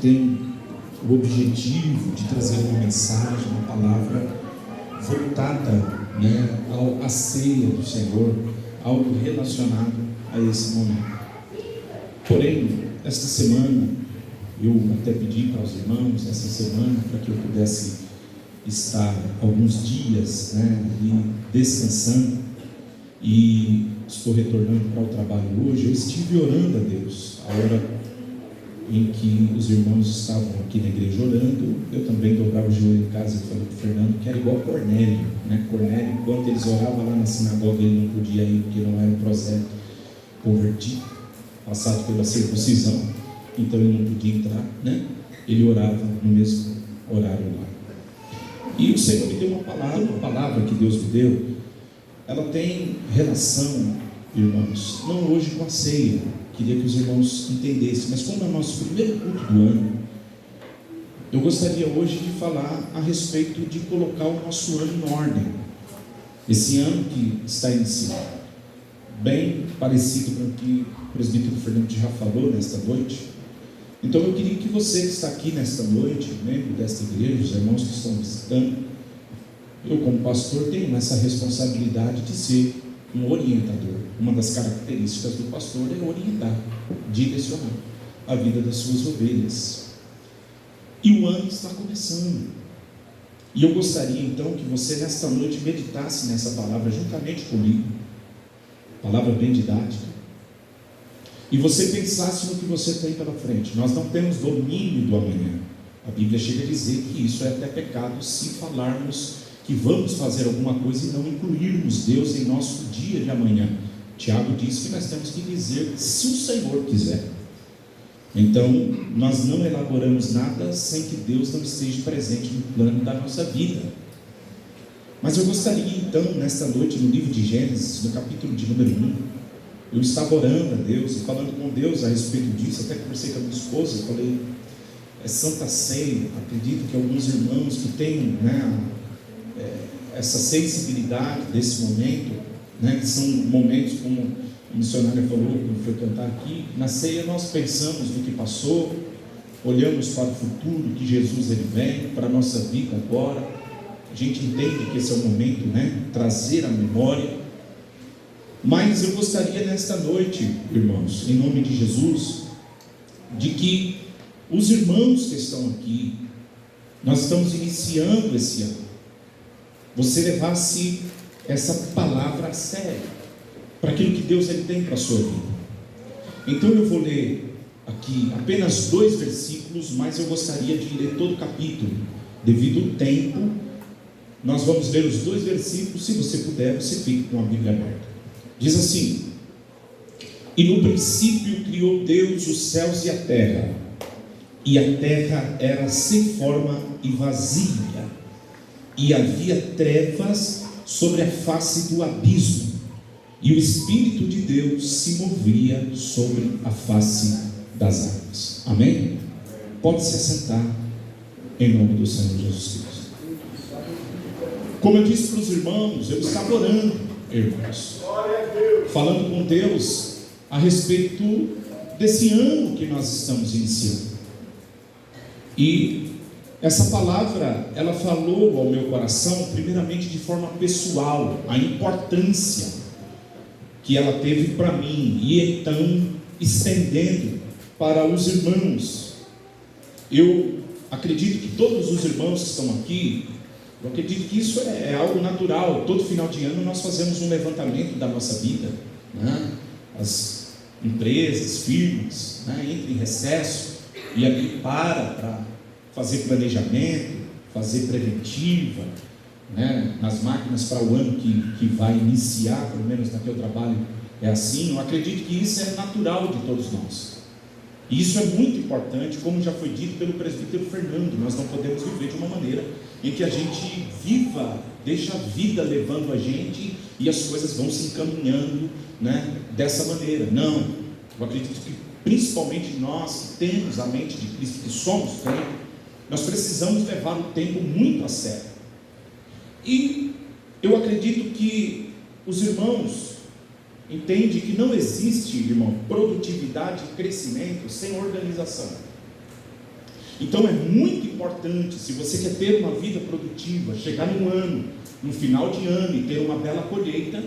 tem o objetivo de trazer uma mensagem, uma palavra voltada, né, à ceia do Senhor, algo relacionado a esse momento. Porém, esta semana, eu até pedi para os irmãos, essa semana, para que eu pudesse estar alguns dias, né, ali descansando, e estou retornando para o trabalho hoje. Eu estive orando a Deus, a hora em que os irmãos estavam aqui na igreja orando, eu também dobrava o joelho em casa e falei para o Fernando que era igual Cornélio, né? Cornélio, enquanto eles oravam lá na sinagoga, ele não podia ir porque não era um prosélito convertido, passado pela circuncisão, então ele não podia entrar, né? Ele orava no mesmo horário lá. E o Senhor me deu uma palavra que Deus me deu. Ela tem relação, irmãos, não hoje com a ceia, queria que os irmãos entendessem, mas como é o nosso primeiro culto do ano, eu gostaria hoje de falar a respeito de colocar o nosso ano em ordem. Esse ano que está iniciando, bem parecido com o que o presbítero Fernando já falou nesta noite. Então eu queria que você que está aqui nesta noite, membro desta igreja, os irmãos que estão visitando, eu como pastor tenho essa responsabilidade de ser um orientador. Uma das características do pastor é orientar, direcionar a vida das suas ovelhas. E o ano está começando. E eu gostaria então que você nesta noite meditasse nessa palavra juntamente comigo, palavra bem didática, e você pensasse no que você tem pela frente. Nós não temos domínio do amanhã. A Bíblia chega a dizer que isso é até pecado se falarmos que vamos fazer alguma coisa e não incluirmos Deus em nosso dia de amanhã. Tiago diz que nós temos que dizer se o Senhor quiser. Então nós não elaboramos nada sem que Deus não esteja presente no plano da nossa vida. Mas eu gostaria então nesta noite, no livro de Gênesis, no capítulo de número 1, eu estava orando a Deus e falando com Deus a respeito disso. Até conversei com a minha esposa, falei, é Santa Ceia. Acredito que alguns irmãos que têm, né, essa sensibilidade desse momento, né, que são momentos como o missionário falou quando foi cantar aqui. Na ceia nós pensamos no que passou, olhamos para o futuro, que Jesus ele vem para a nossa vida agora. A gente entende que esse é o momento, né, trazer a memória. Mas eu gostaria nesta noite, irmãos, em nome de Jesus, de que os irmãos que estão aqui, nós estamos iniciando esse ano, você levasse essa palavra a sério, para aquilo que Deus ele tem para a sua vida. Então eu vou ler aqui apenas 2 versículos, mas eu gostaria de ler todo o capítulo, devido ao tempo. Nós vamos ler os 2 versículos, se você puder, você fique com a Bíblia aberta. Diz assim: e no princípio criou Deus os céus e a terra era sem forma e vazia, e havia trevas sobre a face do abismo, e o Espírito de Deus se movia sobre a face das águas. Amém? Pode se assentar em nome do Senhor Jesus Cristo. Como eu disse para os irmãos, eu estava orando, irmãos, falando com Deus a respeito desse ano que nós estamos iniciando. E essa palavra, ela falou ao meu coração, primeiramente de forma pessoal, a importância que ela teve para mim, e então estendendo para os irmãos. Eu acredito que todos os irmãos que estão aqui, eu acredito que isso é algo natural. Todo final de ano nós fazemos um levantamento da nossa vida, né? As empresas, firmas, né, entram em recesso e ali para fazer planejamento, fazer preventiva, né, nas máquinas para o ano que vai iniciar. Pelo menos naquele trabalho é assim. Eu acredito que isso é natural de todos nós, e isso é muito importante, como já foi dito pelo presbítero Fernando. Nós não podemos viver de uma maneira em que a gente deixa a vida levando a gente e as coisas vão se encaminhando, né, dessa maneira. Não, eu acredito que principalmente nós que temos a mente de Cristo, que somos crentes, nós precisamos levar o tempo muito a sério. E eu acredito que os irmãos entendem que não existe, irmão, produtividade e crescimento sem organização. Então é muito importante, se você quer ter uma vida produtiva, chegar no final de ano e ter uma bela colheita,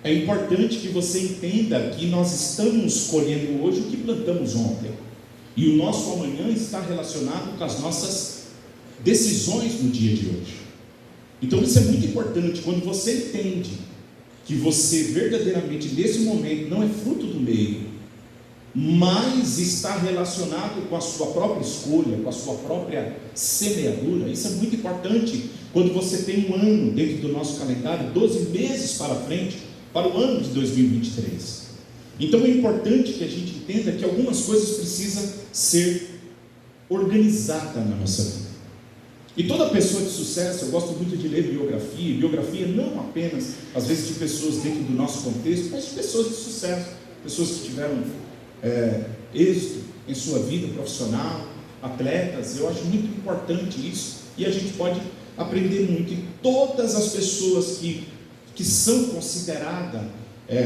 é importante que você entenda que nós estamos colhendo hoje o que plantamos ontem, e o nosso amanhã está relacionado com as nossas decisões no dia de hoje. Então isso é muito importante. Quando você entende que você verdadeiramente nesse momento não é fruto do meio, mas está relacionado com a sua própria escolha, com a sua própria semeadura, isso é muito importante. Quando você tem um ano dentro do nosso calendário, 12 meses para frente, para o ano de 2023. Então é importante que a gente entenda que algumas coisas precisam ser organizadas na nossa vida. E toda pessoa de sucesso, eu gosto muito de ler biografia não apenas, às vezes, de pessoas dentro do nosso contexto, mas de pessoas de sucesso, pessoas que tiveram êxito em sua vida profissional, atletas. Eu acho muito importante isso, e a gente pode aprender muito. E todas as pessoas que são consideradas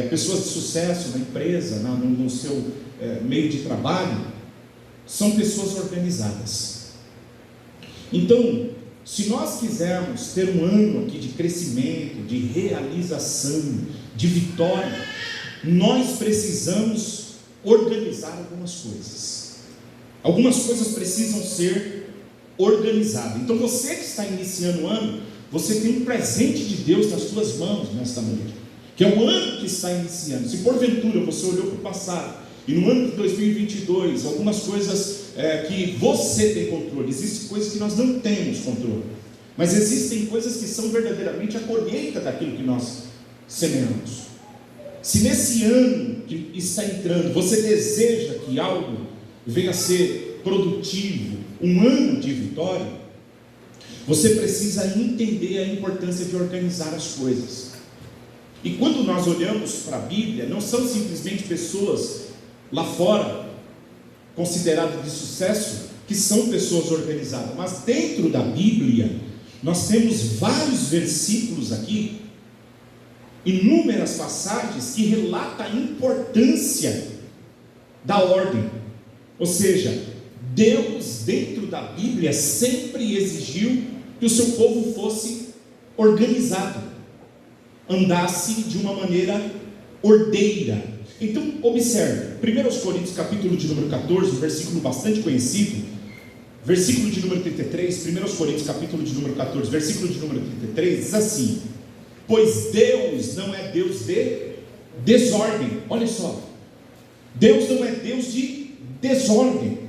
pessoas de sucesso na empresa, no seu meio de trabalho, são pessoas organizadas. Então, se nós quisermos ter um ano aqui de crescimento, de realização, de vitória, nós precisamos organizar algumas coisas. Algumas coisas precisam ser organizadas. Então você que está iniciando o ano, você tem um presente de Deus nas suas mãos nesta noite, que é o ano que está iniciando. Se porventura você olhou para o passado, e no ano de 2022, algumas coisas que você tem controle, existem coisas que nós não temos controle, mas existem coisas que são verdadeiramente a colheita daquilo que nós semeamos. Se nesse ano que está entrando, você deseja que algo venha a ser produtivo, um ano de vitória, você precisa entender a importância de organizar as coisas. E quando nós olhamos para a Bíblia, não são simplesmente pessoas lá fora, consideradas de sucesso, que são pessoas organizadas, mas dentro da Bíblia, nós temos vários versículos aqui, inúmeras passagens que relatam a importância da ordem. Ou seja, Deus dentro da Bíblia sempre exigiu que o seu povo fosse organizado, andasse de uma maneira ordeira. Então observe, 1 Coríntios capítulo de número 14, um versículo bastante conhecido, versículo de número 33, 1 Coríntios capítulo de número 14, versículo de número 33, diz assim: pois Deus não é Deus de desordem. Olha só, Deus não é Deus de desordem.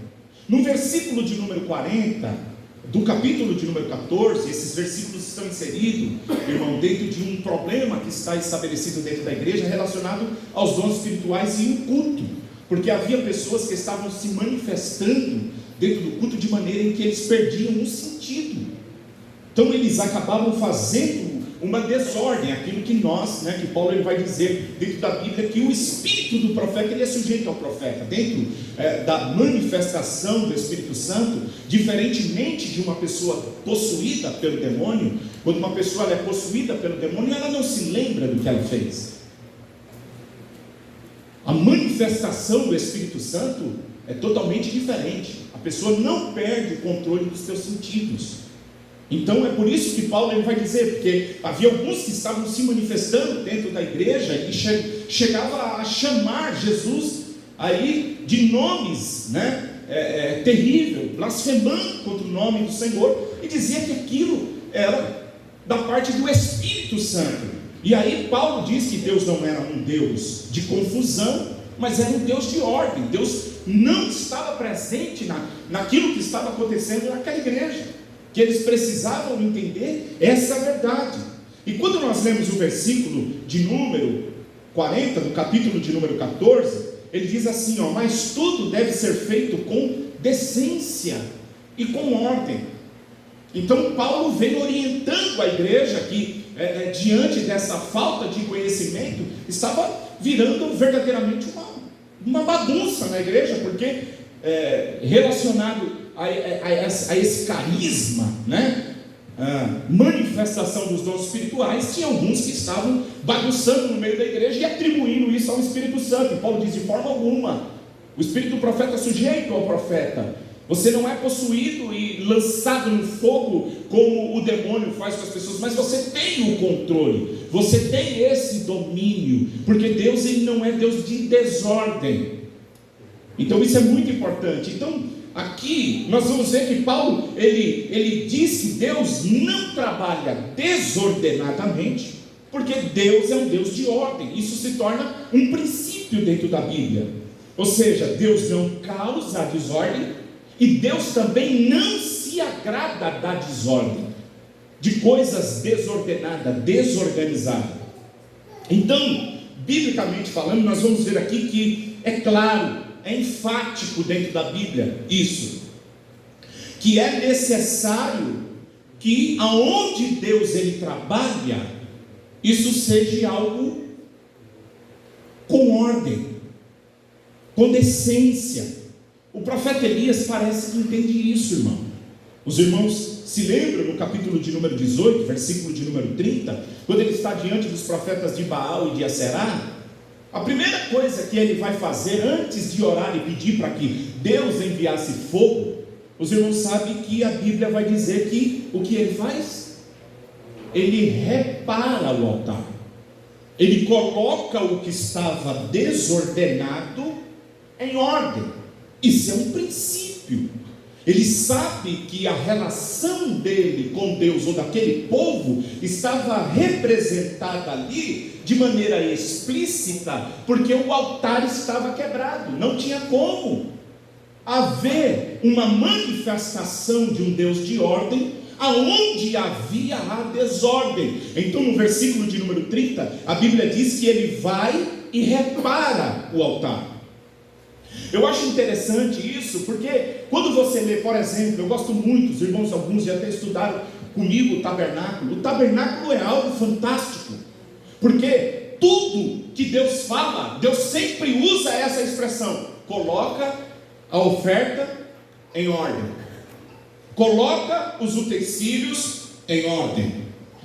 No versículo de número 40, do capítulo de número 14, esses versículos estão inseridos, irmão, dentro de um problema que está estabelecido dentro da igreja, relacionado aos dons espirituais e o culto, porque havia pessoas que estavam se manifestando dentro do culto de maneira em que eles perdiam o sentido. Então eles acabavam fazendo uma desordem, aquilo que nós, que Paulo ele vai dizer dentro da Bíblia, que o espírito do profeta ele é sujeito ao profeta, dentro da manifestação do Espírito Santo, diferentemente de uma pessoa possuída pelo demônio. Quando uma pessoa ela é possuída pelo demônio, ela não se lembra do que ela fez. A manifestação do Espírito Santo é totalmente diferente. A pessoa não perde o controle dos seus sentidos. Então é por isso que Paulo ele vai dizer, porque havia alguns que estavam se manifestando dentro da igreja e chegava a chamar Jesus aí de nomes terrível, blasfemando contra o nome do Senhor, e dizia que aquilo era da parte do Espírito Santo. E aí Paulo diz que Deus não era um Deus de confusão, mas era um Deus de ordem. Deus não estava presente naquilo que estava acontecendo naquela igreja, que eles precisavam entender essa verdade. E quando nós lemos o versículo de número 40, do capítulo de número 14, ele diz assim, mas tudo deve ser feito com decência e com ordem. Então Paulo vem orientando a igreja que diante dessa falta de conhecimento, estava virando verdadeiramente uma bagunça na igreja, porque relacionado a esse carisma, manifestação dos dons espirituais, tinha alguns que estavam bagunçando no meio da igreja e atribuindo isso ao Espírito Santo. E Paulo diz, de forma alguma, o espírito do profeta é sujeito ao profeta, Você não é possuído e lançado no fogo como o demônio faz com as pessoas, mas você tem o controle, você tem esse domínio, porque Deus, ele não é Deus de desordem. Então isso é muito importante. Então aqui nós vamos ver que Paulo, ele diz que Deus não trabalha desordenadamente, porque Deus é um Deus de ordem. Isso se torna um princípio dentro da Bíblia. Ou seja, Deus não causa a desordem, e Deus também não se agrada da desordem, de coisas desordenadas, desorganizadas. Então, biblicamente falando, nós vamos ver aqui que é claro, é enfático dentro da Bíblia isso, que é necessário que aonde Deus ele trabalha, isso seja algo com ordem, com decência. O profeta Elias parece que entende isso, irmão. Os irmãos se lembram no capítulo de número 18, versículo de número 30, quando ele está diante dos profetas de Baal e de Aserá. A primeira coisa que ele vai fazer antes de orar e pedir para que Deus enviasse fogo, os irmãos sabem que a Bíblia vai dizer que o que ele faz? Ele repara o altar, ele coloca o que estava desordenado em ordem. Isso é um princípio. Ele sabe que a relação dele com Deus, ou daquele povo, estava representada ali de maneira explícita, porque o altar estava quebrado. Não tinha como haver uma manifestação de um Deus de ordem aonde havia a desordem. Então no versículo de número 30, a Bíblia diz que ele vai e repara o altar. Eu acho interessante isso, porque quando você lê, por exemplo, eu gosto muito, os irmãos alguns já até estudaram comigo o tabernáculo é algo fantástico, porque tudo que Deus fala, Deus sempre usa essa expressão: coloca a oferta em ordem, coloca os utensílios em ordem,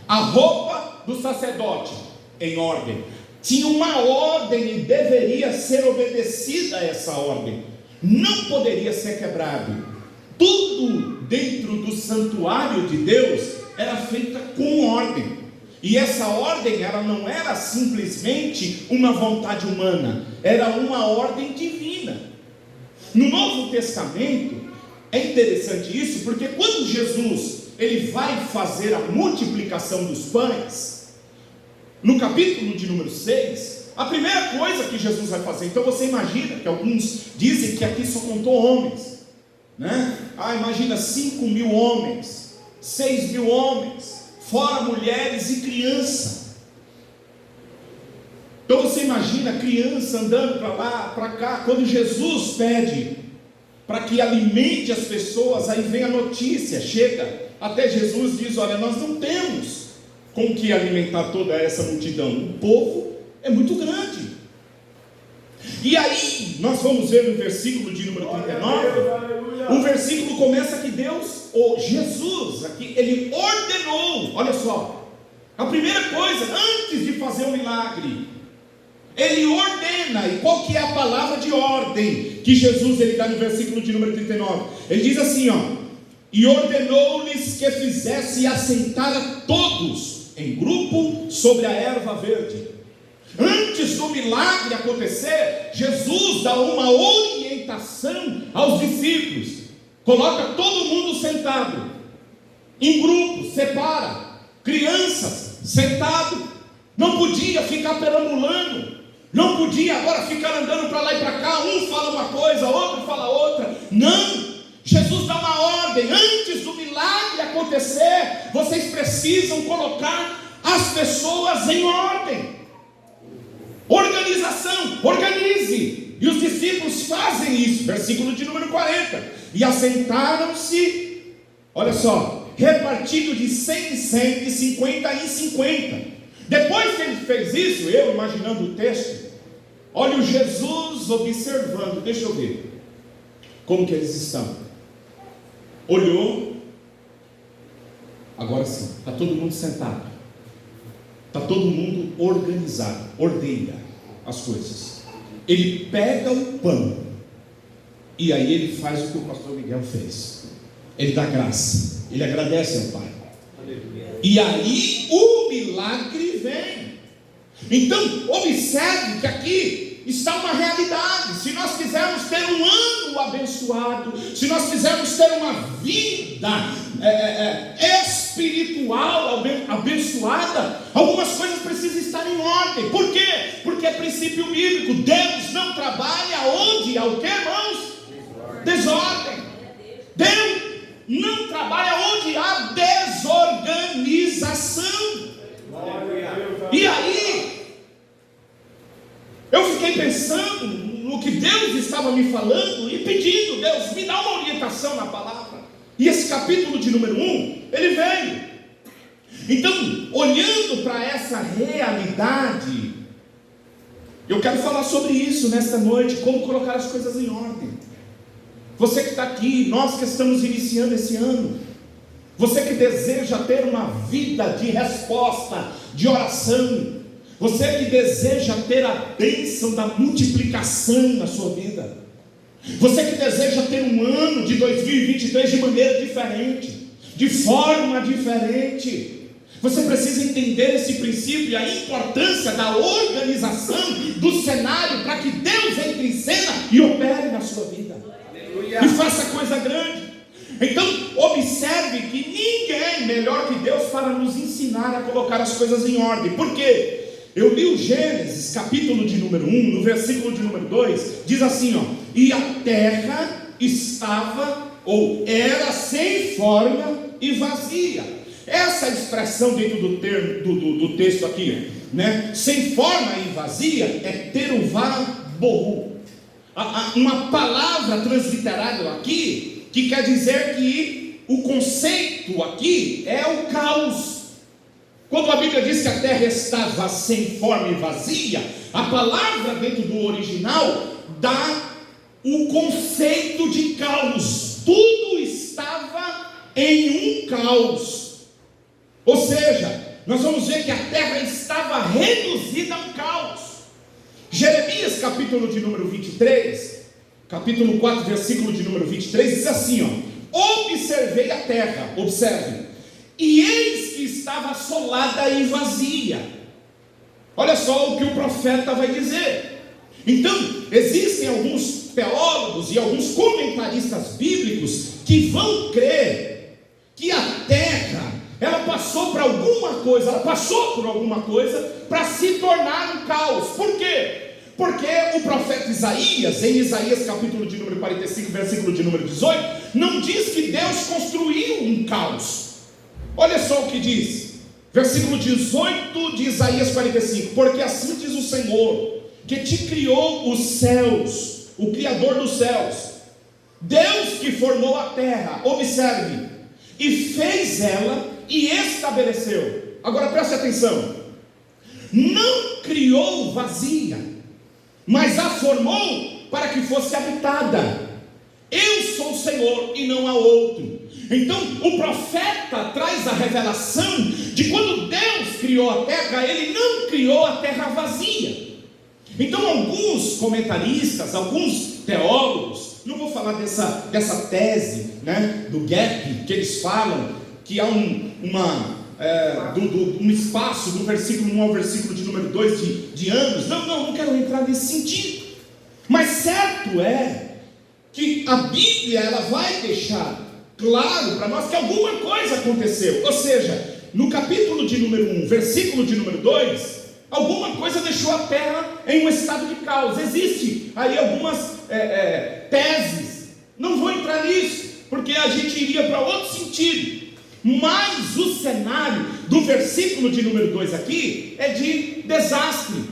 a roupa do sacerdote em ordem. Tinha uma ordem e deveria ser obedecida a essa ordem, não poderia ser quebrado. Tudo dentro do santuário de Deus era feita com ordem, e essa ordem ela não era simplesmente uma vontade humana, era uma ordem divina. No Novo Testamento é interessante isso, porque quando Jesus ele vai fazer a multiplicação dos pães, no capítulo de número 6, a primeira coisa que Jesus vai fazer, então você imagina que alguns dizem que aqui só contou homens, né? Imagina 5.000 homens, 6.000 homens, fora mulheres e criança. Então você imagina criança andando para lá, para cá. Quando Jesus pede para que alimente as pessoas, aí vem a notícia, chega até Jesus, diz: olha, nós não temos com que alimentar toda essa multidão, o povo é muito grande. E aí nós vamos ver no versículo de número 39, o versículo começa que Deus, ou Jesus aqui, ele ordenou. Olha só, a primeira coisa, antes de fazer um milagre, ele ordena. E qual que é a palavra de ordem que Jesus ele dá no versículo de número 39? Ele diz assim, e ordenou-lhes que fizesse assentar a todos em grupo sobre a erva verde. Antes do milagre acontecer, Jesus dá uma orientação aos discípulos: coloca todo mundo sentado, em grupo, separa, crianças sentado, não podia ficar perambulando, não podia agora ficar andando para lá e para cá, um fala uma coisa, outro fala outra. Não, Jesus dá uma ordem: antes do milagre acontecer, vocês precisam colocar as pessoas em ordem. Organização, organize. E os discípulos fazem isso, versículo de número 40. E assentaram-se, olha só, repartido de 100 em 100, de 50 em 50. Depois que ele fez isso, eu imaginando o texto, olha o Jesus observando, deixa eu ver como que eles estão. Olhou, agora sim, está todo mundo sentado, está todo mundo organizado, ordeia as coisas. Ele pega o pão E aí ele faz o que o pastor Miguel fez. Ele dá graça, ele agradece ao Pai. E aí o milagre vem. Então observe que aqui está uma realidade. Se nós quisermos ter um ano abençoado, se nós quisermos ter uma vida espiritual abençoada, algumas coisas precisam estar em ordem. Por quê? Porque é princípio bíblico. Deus não trabalha onde há o que, irmãos? Desordem. Deus não trabalha onde há desorganização. E aí eu fiquei pensando no que Deus estava me falando e pedindo: Deus, me dá uma orientação na palavra. E esse capítulo de número 1, ele veio. Então, olhando para essa realidade, eu quero falar sobre isso nesta noite, como colocar as coisas em ordem. Você que está aqui, nós que estamos iniciando esse ano, você que deseja ter uma vida de resposta, de oração, você que deseja ter a bênção da multiplicação na sua vida, você que deseja ter um ano de 2023 de maneira diferente, de forma diferente, você precisa entender esse princípio e a importância da organização do cenário para que Deus entre em cena e opere na sua vida. Aleluia. E faça coisa grande. Então observe que ninguém melhor que Deus para nos ensinar a colocar as coisas em ordem. Por quê? Eu li o Gênesis, capítulo de número 1, no versículo de número 2, diz assim, ó: e a terra estava, ou era, sem forma e vazia. Essa expressão dentro do texto aqui, né? Sem forma e vazia, é teruvá borru. Uma palavra transliterável aqui, que quer dizer que o conceito aqui é o caos. Quando a Bíblia diz que a terra estava sem forma e vazia, a palavra dentro do original dá o conceito de caos. Tudo estava em um caos. Ou seja, nós vamos ver que a terra estava reduzida a um caos. Jeremias capítulo de número 23, capítulo 4, versículo de número 23, diz assim, ó: observei a terra, observe, e eis que estava assolada e vazia. Olha só o que o profeta vai dizer. Então, existem alguns teólogos e alguns comentaristas bíblicos que vão crer que a terra, ela passou por alguma coisa para se tornar um caos. Por quê? Porque o profeta Isaías, em Isaías capítulo de número 45, versículo de número 18, não diz que Deus construiu um caos. Olha só o que diz, versículo 18 de Isaías 45: porque assim diz o Senhor, que te criou os céus, o Criador dos céus, Deus que formou a terra, observe, e fez ela e estabeleceu. Agora preste atenção: não criou vazia, mas a formou para que fosse habitada. Eu sou o Senhor e não há outro. Então o profeta traz a revelação de quando Deus criou a terra, Ele não criou a terra vazia. Então alguns comentaristas, alguns teólogos, não vou falar dessa tese, né, do gap, que eles falam que há um espaço do versículo 1 ao versículo de número 2 de anos. Não quero entrar nesse sentido. Mas certo é que a Bíblia, ela vai deixar claro para nós que alguma coisa aconteceu. Ou seja, no capítulo de número 1, versículo de número 2, alguma coisa deixou a terra em um estado de caos. Existe aí algumas teses, não vou entrar nisso, porque a gente iria para outro sentido. Mas o cenário do versículo de número 2 aqui é de desastre,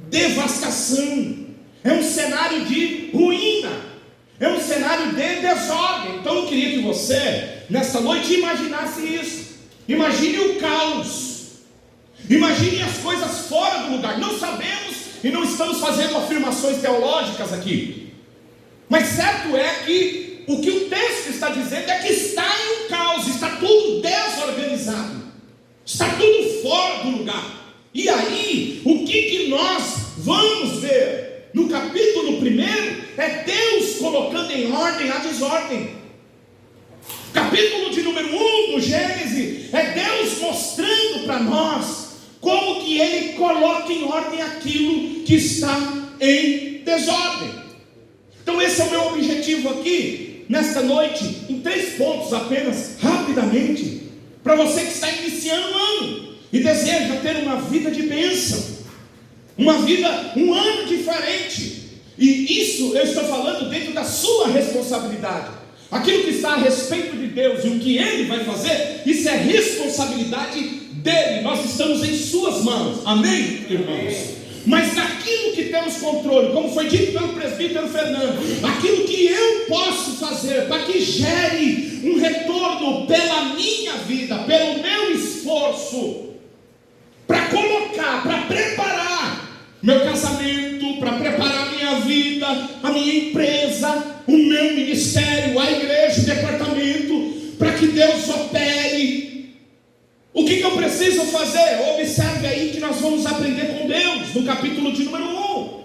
devastação, é um cenário de ruína, é um cenário de desordem. Então eu queria que você, nesta noite, imaginasse isso. Imagine o caos, imagine as coisas fora do lugar. Não sabemos e não estamos fazendo afirmações teológicas aqui, mas certo é que o que o texto está dizendo é que está em um caos, está tudo desorganizado, está tudo fora do lugar. E aí, o que nós vamos ver no capítulo 1 é Deus colocando em desordem. Capítulo de número 1 do Gênesis é Deus mostrando para nós como que Ele coloca em ordem aquilo que está em desordem. Então esse é o meu objetivo aqui, nesta noite, em 3 pontos apenas, rapidamente, para você que está iniciando o ano e deseja ter uma vida de bênção, um ano diferente. E isso eu estou falando dentro da sua responsabilidade. Aquilo que está a respeito de Deus e o que Ele vai fazer, isso é responsabilidade dEle. Nós estamos em suas mãos, amém, irmãos? Mas naquilo que temos controle, como foi dito pelo presbítero Fernando, aquilo que eu posso fazer para que gere um retorno pela minha vida, pelo meu esforço, para colocar, para preparar meu casamento, para preparar a minha vida, a minha empresa, o meu ministério, a igreja, o departamento, para que Deus opere. O que eu preciso fazer? Observe aí que nós vamos aprender com Deus, no capítulo de número 1.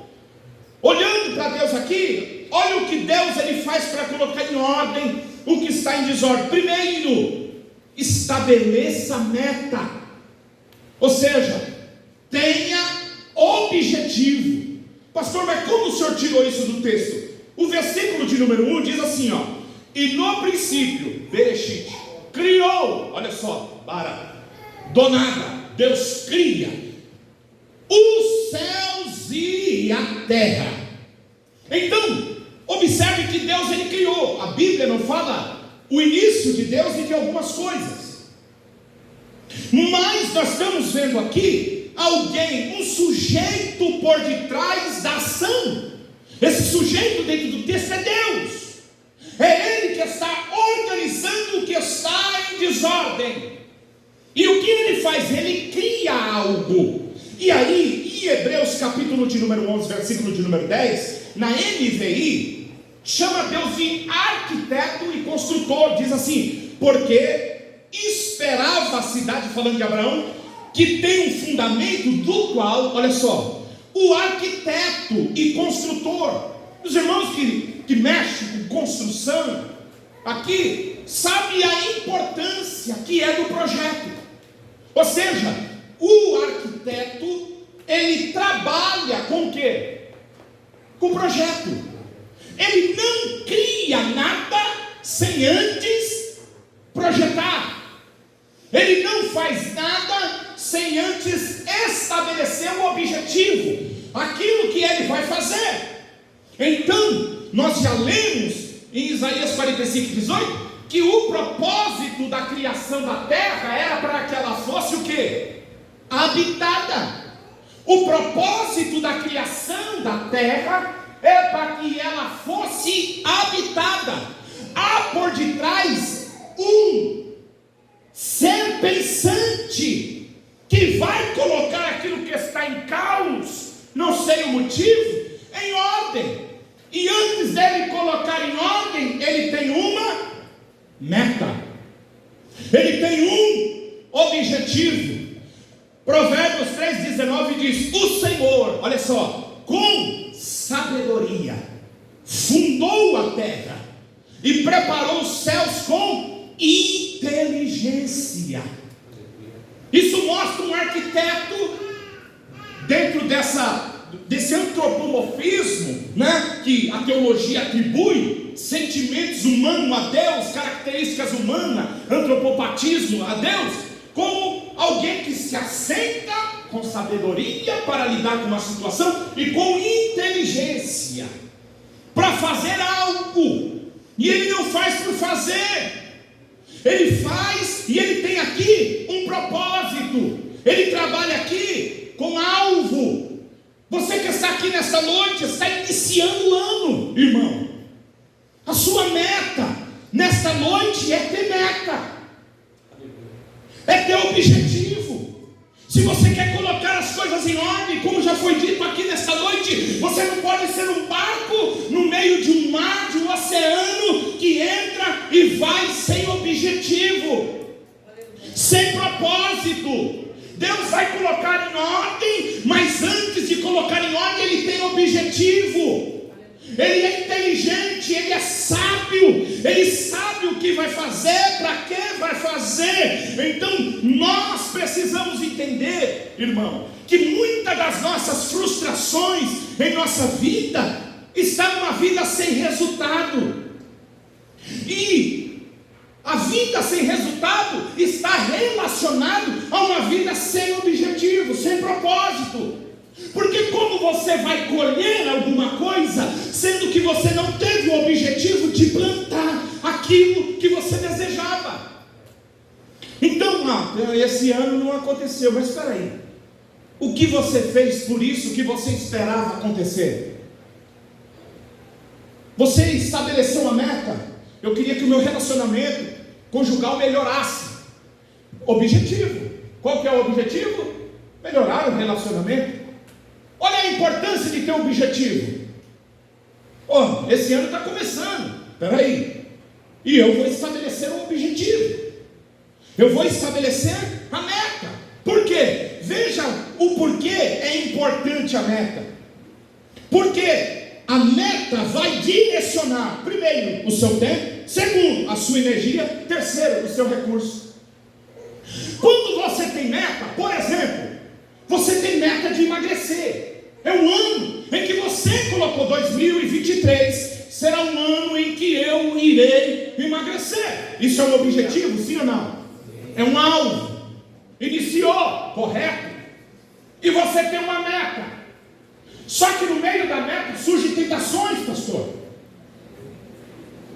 Olhando para Deus aqui, olha o que Deus Ele faz para colocar em ordem o que está em desordem. Primeiro, estabeleça meta. Ou seja, tenha objetivo. Pastor, mas como o senhor tirou isso do texto? O versículo de número 1 diz assim, ó: e no princípio, Bereshit, criou, olha só, do nada, Deus cria os céus e a terra. Então, observe que Deus Ele criou. A Bíblia não fala o início de Deus e de algumas coisas, mas nós estamos vendo aqui alguém, um sujeito por detrás da ação. Esse sujeito dentro do texto é Deus. É Ele que está organizando o que está em desordem. E o que Ele faz? Ele cria algo. E aí, em Hebreus capítulo de número 11, versículo de número 10, na NVI, chama Deus de arquiteto e construtor. Diz assim: porque esperava a cidade, falando de Abraão, que tem um fundamento do qual, olha só, o arquiteto e construtor, os irmãos que mexem com construção, aqui, sabe a importância que é do projeto. Ou seja, o arquiteto, ele trabalha com o quê? Com o projeto. Ele não cria nada sem antes projetar. Ele não faz nada sem antes estabelecer um objetivo, aquilo que ele vai fazer. Então, nós já lemos em Isaías 45, 18, que o propósito da criação da terra era para que ela fosse o quê? Habitada. O propósito da criação da terra é para que ela fosse habitada. Há por detrás um ser pensante que vai colocar aquilo que está em caos, não sei o motivo, em ordem. E antes dele colocar em ordem, ele tem uma meta, ele tem um objetivo. Provérbios 3,19 diz: o Senhor, olha só, com sabedoria fundou a terra e preparou os céus com inteligência. Isso mostra um arquiteto dentro desse antropomorfismo, né, que a teologia atribui sentimentos humanos a Deus, características humanas, antropopatismo a Deus, como alguém que se assenta com sabedoria para lidar com uma situação e com inteligência para fazer algo. E ele não faz por fazer, ele faz e ele tem aqui um propósito, ele trabalha aqui com alvo. Você que está aqui nessa noite está iniciando o ano, irmão. A sua meta nesta noite é ter meta, é ter objetivo. Se você quer colocar as coisas em ordem, como já foi dito aqui nesta noite, você não pode ser um barco no meio de um mar, de um oceano, que entra e vai sem objetivo, sem propósito. Deus vai colocar em ordem, mas antes de colocar em ordem, Ele tem objetivo. ele é inteligente, ele é sábio, ele sabe o que vai fazer, para que vai fazer. Então nós precisamos entender, irmão, que muitas das nossas frustrações em nossa vida está numa vida sem resultado. E a vida sem resultado está relacionado a uma vida sem objetivo, sem propósito. Porque como você vai colher alguma coisa, sendo que você não teve o objetivo de plantar aquilo que você desejava? Então, esse ano não aconteceu, mas espera aí, o que você fez por isso que você esperava acontecer? Você estabeleceu uma meta. Eu queria que o meu relacionamento conjugal melhorasse. Objetivo. Qual que é o objetivo? Melhorar o relacionamento. Olha a importância de ter um objetivo. Esse ano está começando. Espera aí. E eu vou estabelecer um objetivo. Eu vou estabelecer a meta. Por quê? Veja o porquê é importante a meta. Porque a meta vai direcionar, primeiro, o seu tempo, segundo, a sua energia, terceiro, o seu recurso. Quando você tem meta, por exemplo, você tem meta de emagrecer. É um ano em que você colocou 2023, será um ano em que eu irei emagrecer. Isso é um objetivo, sim ou não? É um alvo. Iniciou, correto? E você tem uma meta. Só que no meio da meta surgem tentações, pastor.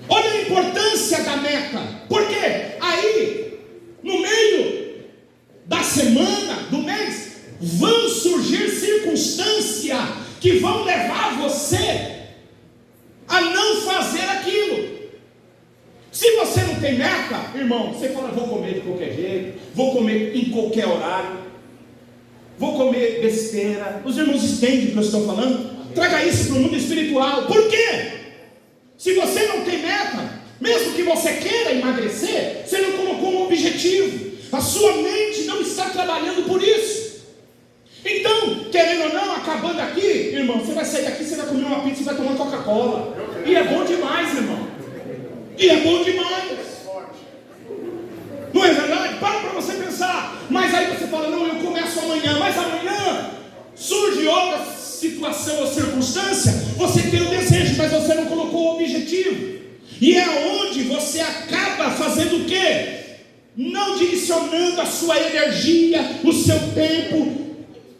Olha a importância da meta. Porque aí, no meio da semana, do mês, vão surgir circunstâncias que vão levar você a não fazer aquilo. Se você não tem meta, irmão, você fala, vou comer de qualquer jeito, vou comer em qualquer horário, vou comer besteira. Os irmãos entendem o que eu estou falando? Traga isso para o mundo espiritual. Por quê? Se você não tem meta, mesmo que você queira emagrecer, você não colocou um objetivo. A sua mente não está trabalhando por isso. Então, querendo ou não, acabando aqui, irmão, você vai sair daqui, você vai comer uma pizza e vai tomar Coca-Cola. E é bom demais, irmão. E é bom demais. Não é verdade? Para você pensar. Mas aí você fala, não, eu começo amanhã. Mas amanhã surge outra situação ou circunstância. Você tem o desejo, mas você não colocou o objetivo. E é onde você acaba fazendo o quê? Não direcionando a sua energia, o seu tempo.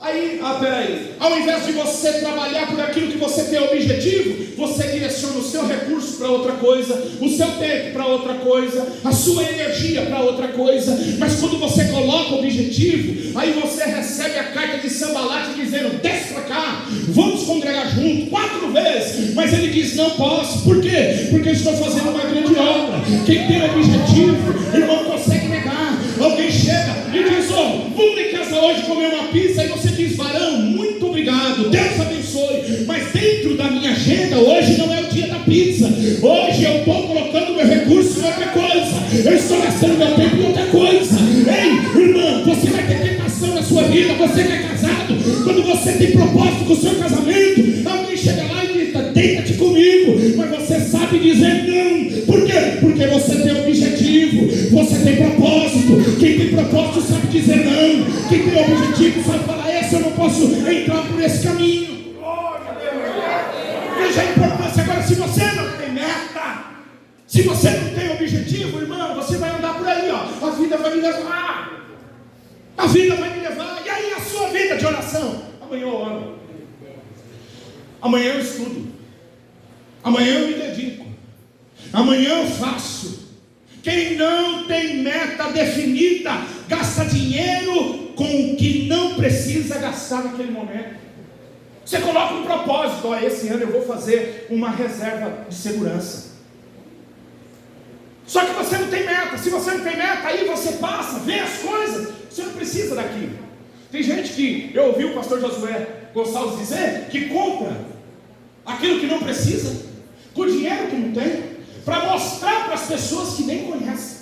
Aí, peraí, ao invés de você trabalhar por aquilo que você tem objetivo, você direciona o seu recurso para outra coisa, o seu tempo para outra coisa, a sua energia para outra coisa. Mas quando você coloca o objetivo, aí você recebe a carta de Sambalate dizendo, desce para cá, vamos congregar junto 4 vezes. Mas ele diz, não posso. Por quê? Porque eu estou fazendo uma grande obra. Quem tem objetivo, irmão, consegue negar. Alguém chega e diz, vamos em casa hoje comer uma pizza. E você diz, varão, muito obrigado, Deus abençoe, mas dentro da minha agenda hoje não é o dia da pizza. Hoje eu estou colocando meu recurso em outra coisa, eu estou gastando meu tempo em outra coisa. Ei, irmão, você vai ter tentação na sua vida. Você que é casado, quando você tem propósito com o seu casamento, alguém chega lá e grita, deita-te comigo, mas você sabe dizer não. Por quê? Porque você tem objetivo, você tem propósito. Quem tem propósito sabe dizer não. Quem tem objetivo sabe falar, eu não posso entrar por esse caminho. Veja a importância. Agora, se você não tem meta, se você não tem objetivo, irmão, você vai andar por aí, a vida vai me levar. A vida vai me levar. E aí a sua vida de oração? Amanhã eu oro. Amanhã eu estudo. Amanhã eu me dedico. Amanhã eu faço. Quem não tem meta definida, gasta dinheiro com o que não precisa gastar naquele momento. Você coloca um propósito, esse ano eu vou fazer uma reserva de segurança. Só que você não tem meta. Se você não tem meta, aí você passa, vê as coisas, você não precisa daquilo. Tem gente que, eu ouvi o pastor Josué Gonçalves dizer, que compra aquilo que não precisa, com dinheiro que não tem, para mostrar para as pessoas que nem conhecem.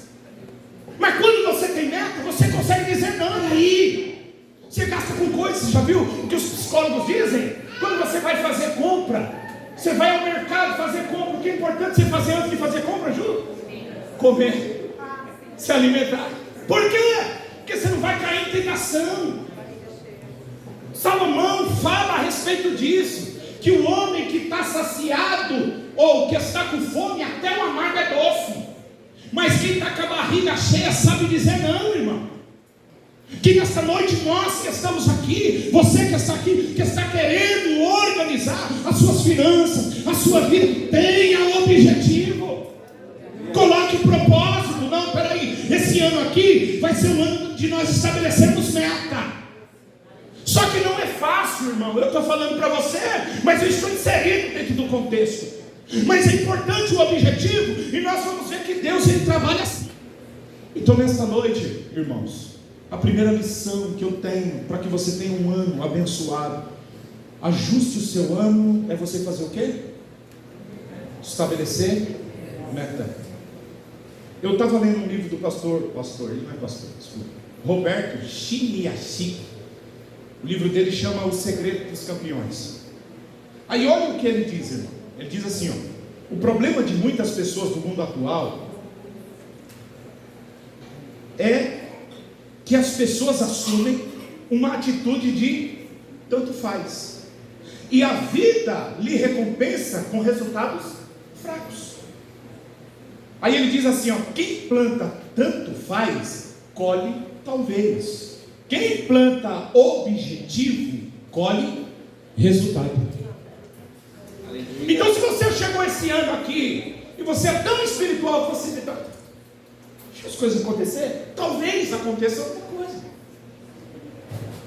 Mas quando você tem meta, você consegue dizer não. Aí você gasta com coisas. Você já viu o que os psicólogos dizem? Quando você vai fazer compra, Você vai ao mercado fazer compra. O que é importante você fazer antes de fazer compra, Ju? Comer, se alimentar. Por quê? Porque você não vai cair em tentação. Salomão fala a respeito disso, que o homem que está saciado, ou que está com fome, até o amargo é doce. Mas quem está com a barriga cheia sabe dizer não, irmão. Que nesta noite nós que estamos aqui, você que está aqui, que está querendo organizar as suas finanças, a sua vida, tenha objetivo, coloque propósito. Não, peraí, esse ano aqui vai ser o ano de nós estabelecermos meta. Só que não é fácil, irmão. Eu estou falando para você, mas eu estou inserido dentro do contexto. Mas é importante o objetivo, e nós vamos ver que Deus, Ele trabalha assim. Então nesta noite, irmãos, a primeira lição que eu tenho para que você tenha um ano abençoado, ajuste o seu ano, é você fazer o quê? Estabelecer meta. Eu estava lendo um livro do ele não é pastor, desculpa, Roberto Chiniachi. O livro dele chama O Segredo dos Campeões. Aí olha o que ele diz, irmão. Ele diz assim, ó: o problema de muitas pessoas do mundo atual é que as pessoas assumem uma atitude de tanto faz, e a vida lhe recompensa com resultados fracos. Aí ele diz assim, ó: quem planta tanto faz, colhe talvez. Quem planta objetivo, colhe resultado. Então se você chegou esse ano aqui, e você é tão espiritual, você deixa as coisas acontecer, talvez aconteça outra coisa.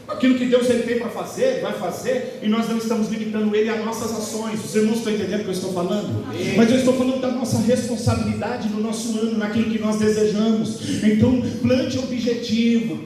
Aquilo que Deus Ele tem para fazer, Ele vai fazer, e nós não estamos limitando Ele a nossas ações. Os irmãos estão entendendo o que eu estou falando? Mas eu estou falando da nossa responsabilidade no nosso ano, naquilo que nós desejamos. Então plante objetivo,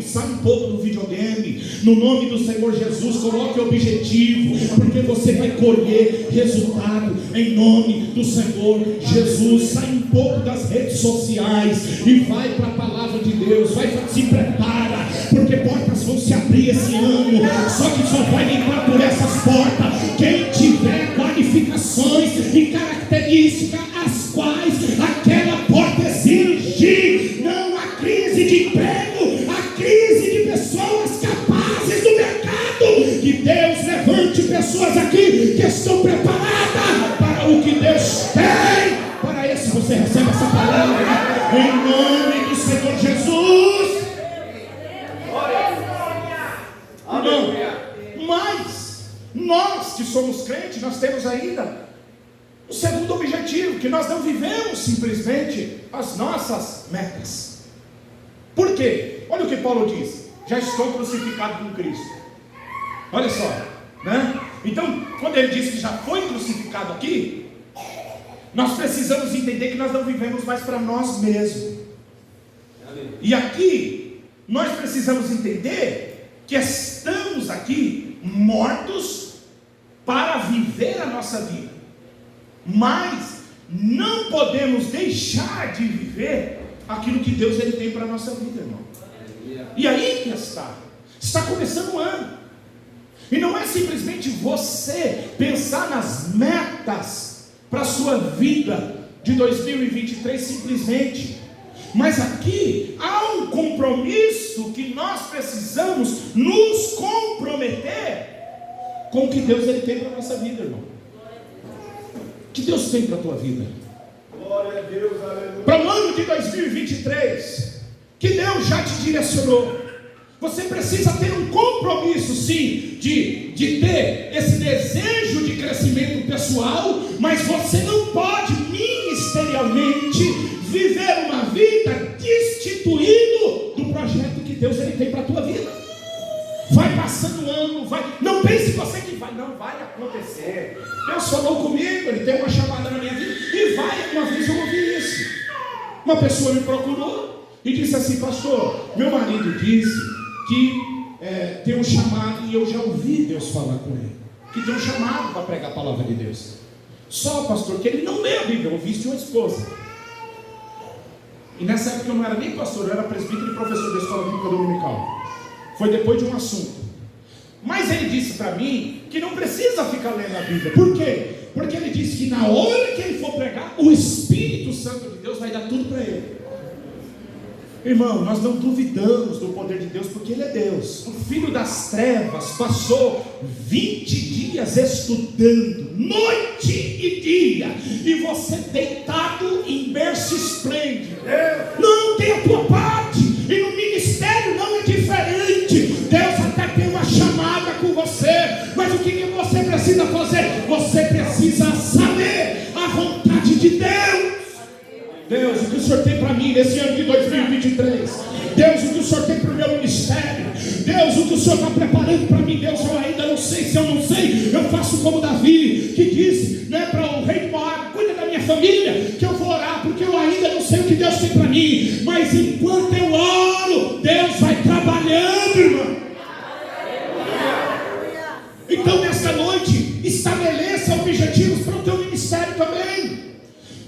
sai um pouco do videogame, no nome do Senhor Jesus, coloque objetivo, porque você vai colher resultado, em nome do Senhor Jesus. Sai um pouco das redes sociais, e vai para a palavra de Deus, se prepara, porque portas vão se abrir esse ano, só que só vai entrar por essas portas quem tiver qualificações e características as quais aquela porta exige. Não a crise de emprego, a crise de pessoas capazes do mercado. Que Deus levante pessoas aqui que estão preparadas para o que Deus tem para esse. Você recebe essa palavra em nome do Senhor Jesus. Mas nós que somos crentes, nós temos ainda o segundo objetivo, que nós não vivemos simplesmente as nossas metas. Por quê? Olha o que Paulo diz: já estou crucificado com Cristo. Olha só, né? Então, quando ele diz que já foi crucificado aqui, nós precisamos entender que nós não vivemos mais para nós mesmos. E aqui nós precisamos entender que estamos aqui mortos para viver a nossa vida, mas não podemos deixar de viver aquilo que Deus Ele tem para a nossa vida, irmão. E aí que está começando o ano, e não é simplesmente você pensar nas metas para a sua vida de 2023 simplesmente, mas aqui há um compromisso que nós precisamos nos comprometer com o que Deus Ele tem para a nossa vida, irmão. O que Deus tem para a tua vida? Glória a Deus, aleluia. Para o ano de 2023, que Deus já te direcionou. Você precisa ter um compromisso, sim, de ter esse desejo de crescimento pessoal, mas você não pode ministerialmente viver uma vida destituído do projeto que Deus Ele tem para a tua vida. Vai passando o ano, não pense você que não vai acontecer. Deus falou comigo, Ele tem uma chamada na minha vida, e uma vez eu ouvi isso. Uma pessoa me procurou e disse assim: pastor, meu marido disse que tem um chamado, e eu já ouvi Deus falar com ele, que tem um chamado para pregar a palavra de Deus. Só, pastor, que ele não lê a Bíblia. Eu ouvi isso de uma esposa. E nessa época eu não era nem pastor, eu era presbítero e professor da escola bíblica dominical. Foi depois de um assunto. Mas ele disse para mim que que não precisa ficar lendo a Bíblia. Por quê? Porque ele diz que na hora que ele for pregar, o Espírito Santo de Deus vai dar tudo para ele. Irmão, nós não duvidamos do poder de Deus, porque Ele é Deus. O filho das trevas passou 20 dias estudando, noite e dia, e você deitado em berço esplêndido. Não tem a tua parte, e no ministério não é diferente. Deus até tem uma chamada com você, mas o que você precisa fazer? Você precisa saber a vontade de Deus. Deus, o que o Senhor tem para mim nesse ano de 2023? Deus, o que o Senhor tem para o meu ministério? Deus, o que o Senhor está preparando para mim? Deus, eu ainda não sei. Se eu não sei, eu faço como Davi, que disse, né, para o rei de Moab: cuida da minha família, que eu vou orar, porque eu ainda não sei o que Deus tem para mim. Mas enquanto eu oro, Deus vai trabalhando, irmão. Então nesta noite, estabeleça objetivos para o teu ministério também,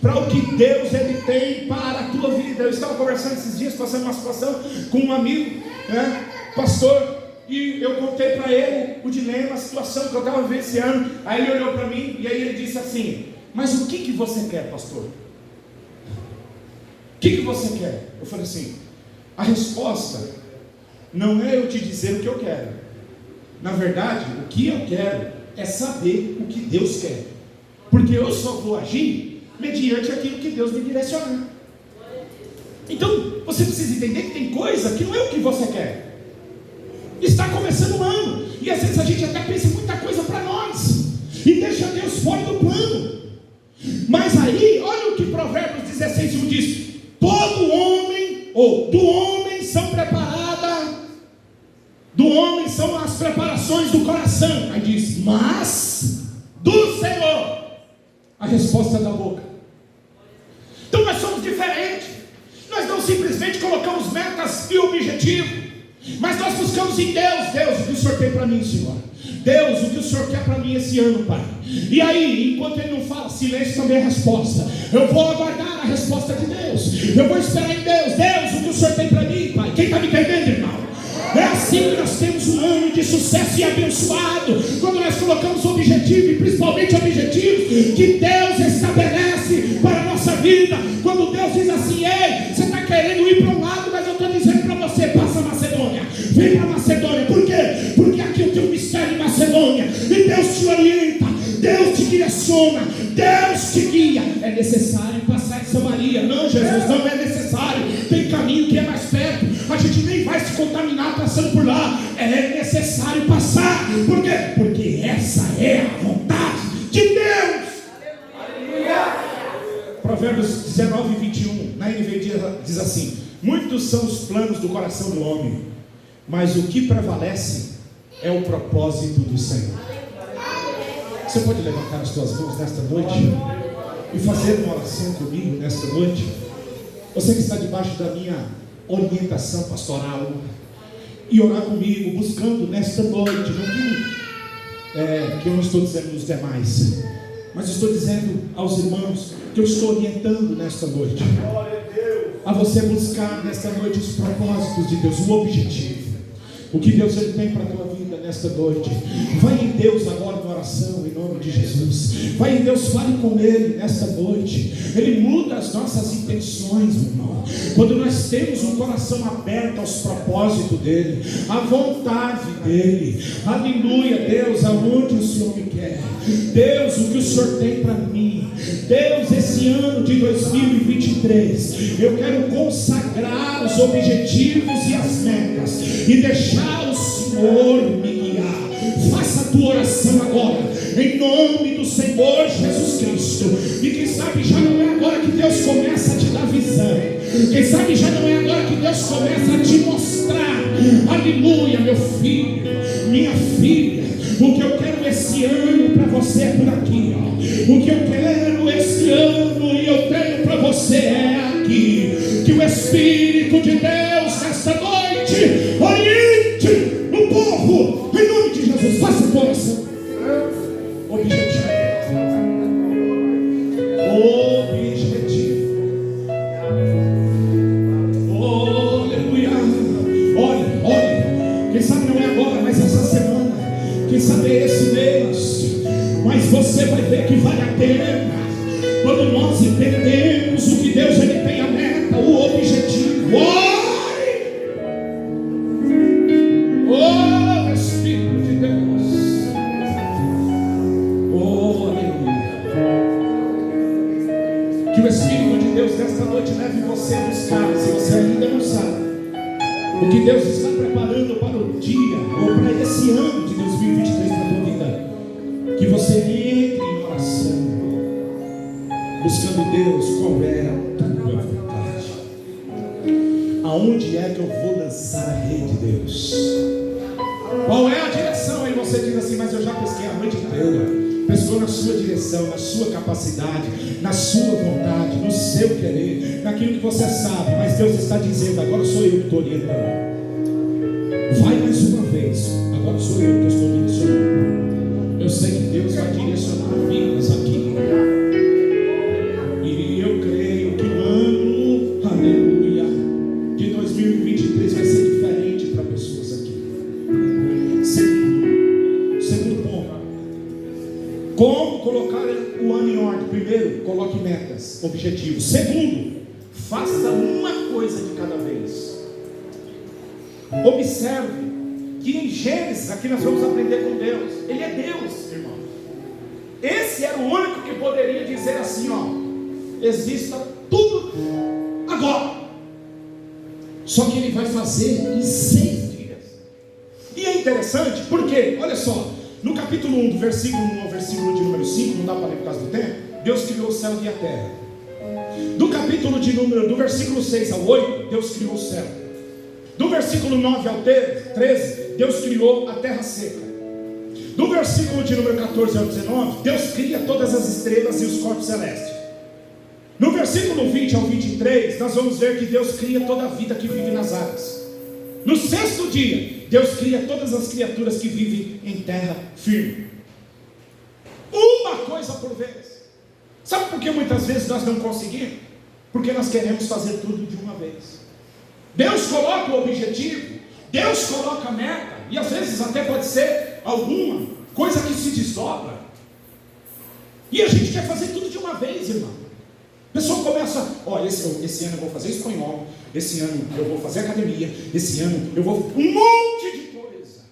para o que Deus Ele tem para a tua vida. Eu estava conversando esses dias, passando uma situação com um amigo, né, pastor, e eu contei para ele o dilema, a situação que eu estava vivenciando. Aí ele olhou para mim e aí ele disse assim: mas o que você quer, pastor? O que você quer? Eu falei assim: a resposta não é eu te dizer o que eu quero. Na verdade, o que eu quero é saber o que Deus quer, porque eu só vou agir mediante aquilo que Deus me direcionar. Então, você precisa entender que tem coisa que não é o que você quer. Está começando o ano, e às vezes a gente até pensa muita coisa para nós, e deixa Deus fora do plano. Mas aí, olha o que Provérbios 16:1 diz: todo homem, ou do homem são as preparações do coração. Aí diz: mas do Senhor a resposta da boca. Então nós somos diferentes. Nós não simplesmente colocamos metas e objetivos, mas nós buscamos em Deus: Deus, o que o Senhor tem para mim, Senhor? Deus, o que o Senhor quer para mim esse ano, Pai? E aí, enquanto Ele não fala, silêncio também é a resposta. Eu vou aguardar a resposta de Deus. Eu vou esperar em Deus. Deus, o que o Senhor tem para mim, Pai? Quem está me entendendo, irmão? É assim que nós temos um ano de sucesso e abençoado, quando nós colocamos objetivos, e principalmente objetivos que Deus estabelece para a nossa vida. Quando Deus diz assim: ei, você está querendo ir para um lado, mas eu estou dizendo para você: passa a Macedônia, vem para a Macedônia. Por quê? Porque aqui eu tenho um mistério em Macedônia, e Deus te orienta, Deus te direciona, Deus te guia. É necessário passar em Samaria? Não, Jesus, não é necessário. Tem caminho que é mais perto, a gente nem vai se contaminar passando por lá. É necessário passar. Por quê? Porque essa é a vontade de Deus. Aleluia. Provérbios 19:21, na NVI diz assim: muitos são os planos do coração do homem, mas o que prevalece é o propósito do Senhor. Você pode levantar as suas mãos nesta noite e fazer uma oração comigo nesta noite? Você que está debaixo da minha orientação pastoral, e orar comigo, buscando nesta noite. Não digo que eu não estou dizendo nos demais, mas estou dizendo aos irmãos que eu estou orientando nesta noite, a você buscar nesta noite os propósitos de Deus, o objetivo, o que Deus Ele tem para a tua vida nesta noite. Vai em Deus agora em oração, em nome de Jesus. Vai em Deus, fale com Ele nesta noite. Ele muda as nossas intenções, meu irmão. Quando nós temos um coração aberto aos propósitos dEle, à vontade dEle. Aleluia. Deus, aonde o Senhor me quer? Deus, o que o Senhor tem para mim? Deus, esse ano de 2023, eu quero consagrar os objetivos e as metas, e deixar o Senhor me guiar. Faça a tua oração agora, em nome do Senhor Jesus Cristo. E quem sabe já não é agora que Deus começa a te dar visão. Quem sabe já não é agora que Deus começa a te mostrar. Aleluia, meu filho, minha filha. O que eu quero esse ano para você é por aqui, ó. O que eu quero esse ano e eu tenho para você é aqui. Que o Espírito de Deus nesta noite oriente o povo, em nome de Jesus. Faça a tua oração. Objetivo. Oh, aleluia. Olha. Quem sabe não é agora, mas essa semana. Quem sabe é esse mês. que vale a pena. Quando nós entendemos o que Deus ele tem a meta, o objetivo. Ore! Oh, Espírito de Deus! Oh, aleluia! Que o Espírito de Deus nesta noite leve você a buscar, se você ainda não sabe, o que Deus está preparando para o dia, ou para esse ano de 2023 na tua vida. Que você entre em oração, buscando Deus, qual é a tua vontade. Aonde é que eu vou lançar a rede, Deus? Qual é a direção? Aí você diz assim, mas eu já pesquei a noite inteira. Pescou na sua direção, na sua capacidade, na sua vontade, no seu querer, naquilo que você sabe. Mas Deus está dizendo, agora sou eu que estou orientando. Vai mais uma vez, agora sou eu que estou direcionando. Eu sei que Deus vai direcionar vidas aqui. E eu creio que o ano, aleluia, de 2023 vai ser diferente para pessoas aqui. Segundo ponto. Como colocar o ano em ordem? Primeiro, coloque metas, objetivos. Segundo, faça uma coisa de cada vez. Observe que em Gênesis, aqui nós vamos aprender com Deus. Ele é Deus, irmão. Esse era o único que poderia dizer assim, ó, exista tudo agora. Só que ele vai fazer em 6 dias. E é interessante, porque, olha só, no capítulo 1, do versículo 1 ao versículo de número 5, não dá para ler por causa do tempo, Deus criou o céu e a terra. Do versículo 6 ao 8, Deus criou o céu. Do versículo 9 ao 13, Deus criou a terra seca. Do versículo de número 14 ao 19, Deus cria todas as estrelas e os corpos celestes. No versículo 20 ao 23, nós vamos ver que Deus cria toda a vida que vive nas águas. No 6º dia, Deus cria todas as criaturas que vivem em terra firme. Uma coisa por vez. Sabe por que muitas vezes nós não conseguimos? Porque nós queremos fazer tudo de uma vez. Deus coloca o objetivo, Deus coloca a meta, e às vezes até pode ser alguma coisa que se desdobra, e a gente quer fazer tudo de uma vez, irmão. A pessoa começa, ó, esse ano eu vou fazer espanhol, esse ano eu vou fazer academia, esse ano eu vou um monte de coisa.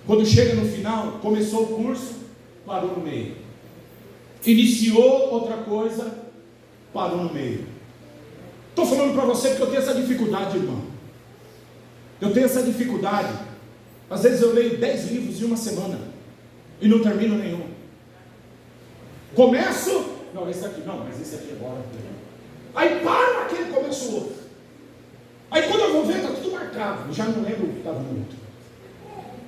Quando chega no final, começou o curso, parou no meio. Iniciou outra coisa, parou no meio. Estou falando para você porque eu tenho essa dificuldade, irmão. Eu tenho essa dificuldade. Às vezes eu leio 10 livros em uma semana e não termino nenhum. Começo, não, esse aqui, não, mas esse aqui agora. Aí para aquele, começa o outro. Aí quando eu vou ver, está tudo marcado. Eu já não lembro o que estava no outro.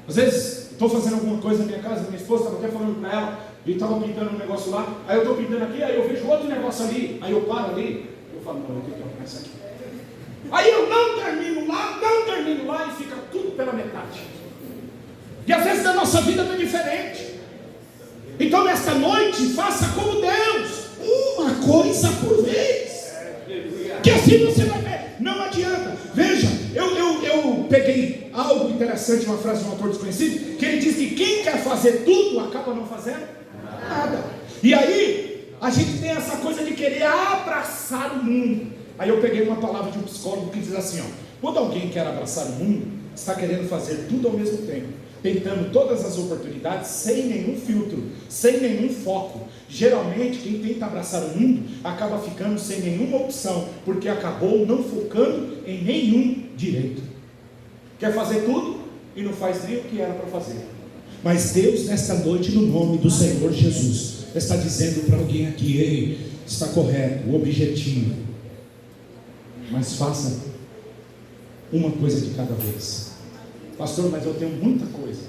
Às vezes estou fazendo alguma coisa na minha casa, minha esposa estava até falando para ela, e estava pintando um negócio lá. Aí eu estou pintando aqui, aí eu vejo outro negócio ali. Aí eu paro ali. Eu falo, não, eu tenho que arrumar isso aqui. Aí eu não termino lá e fica tudo pela metade. E às vezes na nossa vida não é diferente. Então nesta noite, faça como Deus, uma coisa por vez. Que assim você vai ver. Não adianta. Veja, eu peguei algo interessante, uma frase de um autor desconhecido, que ele diz que quem quer fazer tudo, acaba não fazendo nada. E aí, a gente tem essa coisa de querer abraçar o mundo. Aí eu peguei uma palavra de um psicólogo que diz assim, ó, quando alguém quer abraçar o mundo, está querendo fazer tudo ao mesmo tempo, tentando todas as oportunidades, sem nenhum filtro, sem nenhum foco. Geralmente quem tenta abraçar o mundo, acaba ficando sem nenhuma opção, porque acabou não focando em nenhum direito. Quer fazer tudo e não faz nem o que era para fazer. Mas Deus nesta noite, no nome do Senhor Jesus, está dizendo para alguém aqui, ei, está correto, o objetivo, mas faça uma coisa de cada vez. Pastor, mas eu tenho muita coisa.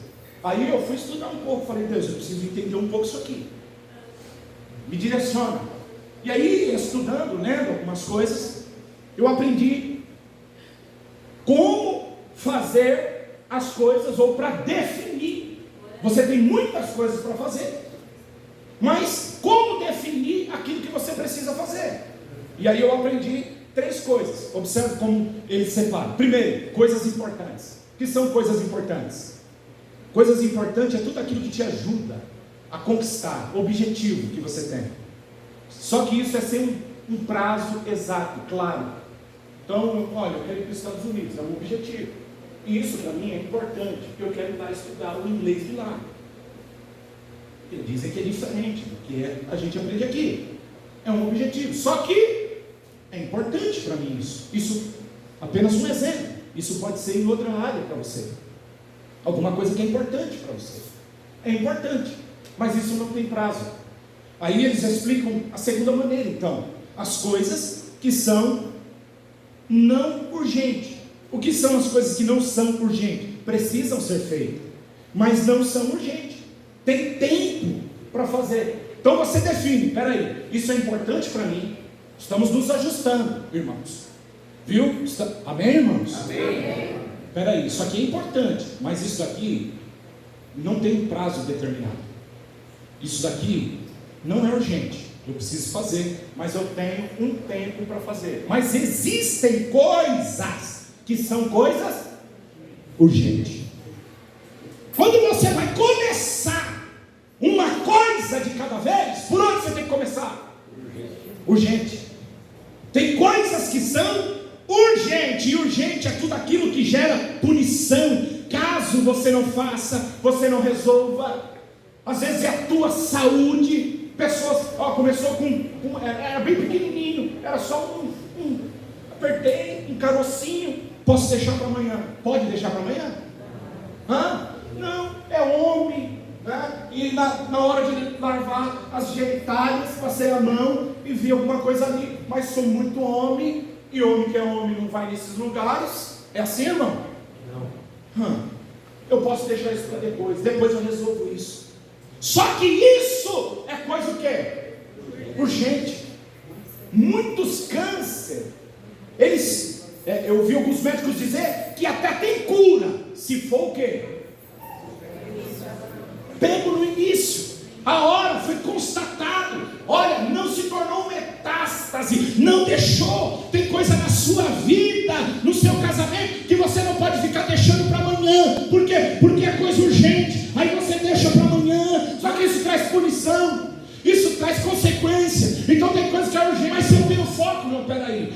Aí eu fui estudar um pouco, falei, Deus, eu preciso entender um pouco isso aqui, me direciona. E aí, estudando, lendo algumas coisas, eu aprendi como fazer as coisas, ou para definir. Você tem muitas coisas para fazer, mas como definir aquilo que você precisa fazer? E aí eu aprendi 3 coisas. Observe como ele separa. Primeiro, coisas importantes. O que são coisas importantes? Coisas importantes é tudo aquilo que te ajuda a conquistar o objetivo que você tem. Só que isso é sem um prazo exato, claro. Então, olha, eu quero ir para os Estados Unidos, é um objetivo. E isso para mim é importante, porque eu quero ir lá estudar o inglês de lá. Eles dizem que é diferente do que a gente aprende aqui. É um objetivo. Só que é importante para mim isso. Isso, apenas um exemplo. Isso pode ser em outra área para você. Alguma coisa que é importante para você. É importante, mas isso não tem prazo. Aí eles explicam a segunda maneira, então. As coisas que são não urgentes. O que são as coisas que não são urgentes? Precisam ser feitas, mas não são urgentes. Tem tempo para fazer. Então você define, peraí, isso é importante para mim. Estamos nos ajustando, irmãos. Viu? Amém, irmãos? Amém. Peraí, isso aqui é importante, mas isso aqui não tem um prazo determinado. Isso daqui não é urgente. Eu preciso fazer, mas eu tenho um tempo para fazer. Mas existem coisas que são coisas urgentes. Quando você vai começar uma coisa de cada vez, por onde você tem que começar? Urgente. Tem coisas que são urgentes, e urgente é tudo aquilo que gera punição, caso você não faça, você não resolva. Às vezes é a tua saúde. Pessoas, começou era bem pequenininho, era só apertei um carocinho, posso deixar para amanhã? Pode deixar para amanhã? Não, é homem, né? E na hora de lavar as genitálias, passei a mão e vi alguma coisa ali, mas sou muito homem, e homem que é homem não vai nesses lugares. É assim, irmão? Não. Eu posso deixar isso para depois eu resolvo isso. Só que isso é coisa o quê? Urgente. Muitos câncer, eu ouvi alguns médicos dizer que até tem cura, se for o quê? Pego no início, a hora foi constatado, olha, não se tornou metástase, não deixou. Tem coisa na sua vida, no seu casamento, que você não pode ficar deixando para amanhã. Por quê? Porque é coisa urgente, aí você deixa para amanhã. Só que isso traz punição, isso traz consequência. Então tem coisas que é urgente, mas se eu tenho foco, não, peraí,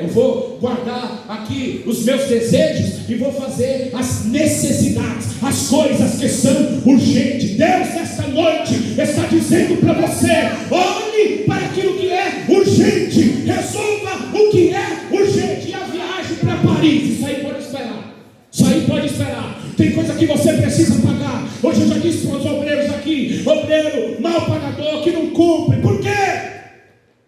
eu vou guardar aqui os meus desejos e vou fazer as necessidades, as coisas que são urgentes. Deus nesta noite está dizendo para você: olhe para aquilo que é urgente, resolva o que é urgente. E a viagem para Paris, isso aí pode esperar. Isso aí pode esperar. Tem coisa que você precisa pagar. Hoje eu já disse para os obreiros aqui: obreiro mal pagador que não cumpre. Por quê?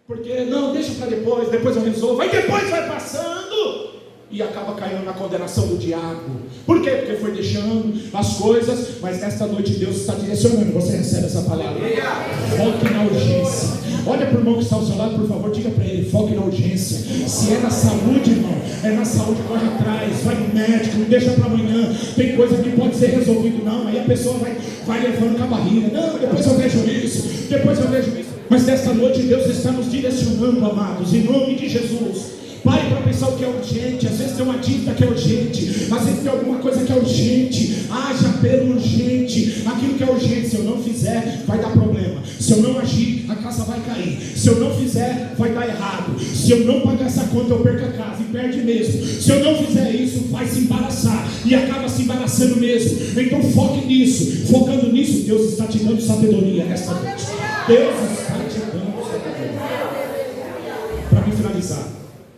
Porque não, deixa para depois eu resolvo. Aí depois vai passando e acaba caindo na condenação do diabo. Por quê? Porque foi deixando as coisas. Mas nesta noite Deus está direcionando. Você recebe essa palavra. Foque na urgência. Olha para o irmão que está ao seu lado, por favor, diga para ele: foque na urgência. Se é na saúde, irmão, é na saúde, corre atrás, vai no médico, não deixa para amanhã. Tem coisa que pode ser resolvido, não. Aí a pessoa vai levando com a barriga. Não, depois eu vejo isso, depois eu vejo isso. Mas nesta noite Deus está nos direcionando, amados, em nome de Jesus. Pare para pensar o que é urgente. Às vezes tem uma dívida que é urgente, às vezes tem alguma coisa que é urgente. Haja pelo urgente. Aquilo que é urgente, se eu não fizer, vai dar problema. Se eu não agir, a casa vai cair. Se eu não fizer, vai dar errado. Se eu não pagar essa conta, eu perco a casa e perde mesmo. Se eu não fizer isso, vai se embaraçar e acaba se embaraçando mesmo. Então foque nisso. Focando nisso, Deus está te dando sabedoria nesta noite. Deus está te dando sabedoria. Para me finalizar,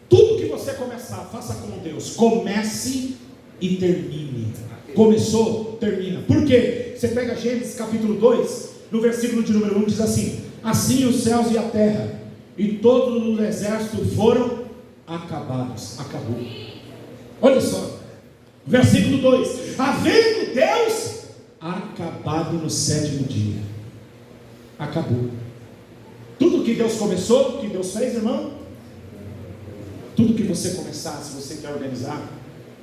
tudo que você começar, faça com Deus. Comece e termine. Começou, termina. Por quê? Você pega Gênesis capítulo 2, no versículo de número 1, diz assim: assim os céus e a terra e todo o exército foram acabados. Acabou. Olha só, versículo 2: havendo Deus acabado no sétimo dia. Acabou. Tudo que Deus começou, que Deus fez, irmão, tudo que você começar, se você quer organizar,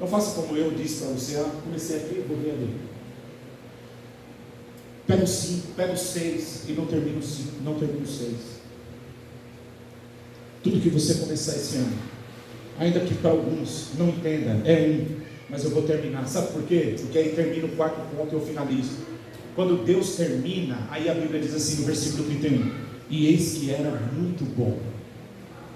não faça como eu disse para você: comecei aqui, vou ver ali. Pega o 5, pega o 6 e não termina o 5, não termina o 6. Tudo que você começar esse ano, ainda que para alguns não entenda, é Mas eu vou terminar, sabe por quê? Porque aí termina o quarto ponto e eu finalizo. Quando Deus termina, aí a Bíblia diz assim no versículo 31, e eis que era muito bom.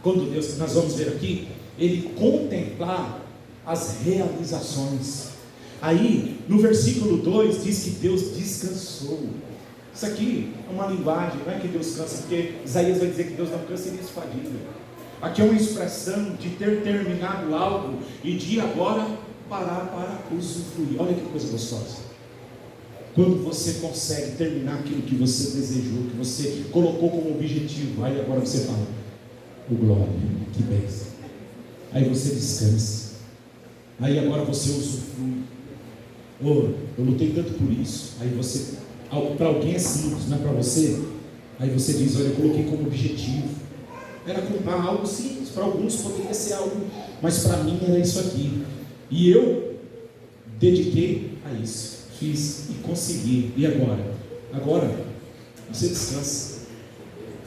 Quando Deus, nós vamos ver aqui, Ele contemplar as realizações. Aí, no versículo 2, diz que Deus descansou. Isso aqui é uma linguagem, não é que Deus cansa, porque Isaías vai dizer que Deus não cansa e nem se fadiga. Aqui é uma expressão de ter terminado algo e de agora parar para usufruir. Olha que coisa gostosa. Quando você consegue terminar aquilo que você desejou, que você colocou como objetivo, aí agora você fala, o glória, que bênção. Aí você descansa. Aí agora você usufrui. Oh, eu lutei tanto por isso. Aí você, para alguém é simples, não é para você? Aí você diz, olha, eu coloquei como objetivo. Era comprar algo simples, para alguns poderia ser algo, mas para mim era isso aqui. E eu dediquei a isso. Fiz e consegui. E agora? Agora você descansa.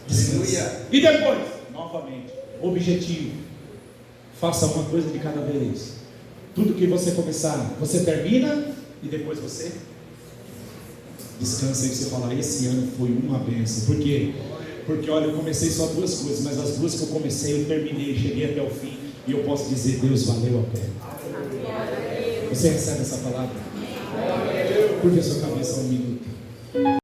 Descansa. E depois, novamente, objetivo. Faça uma coisa de cada vez. Tudo que você começar, você termina e depois você descansa. E você fala, esse ano foi uma bênção. Por quê? Porque olha, eu comecei só 2 coisas, mas as 2 que eu comecei, eu terminei, cheguei até o fim. E eu posso dizer, Deus valeu a pena. Você recebe essa palavra? Curva a sua cabeça um minuto.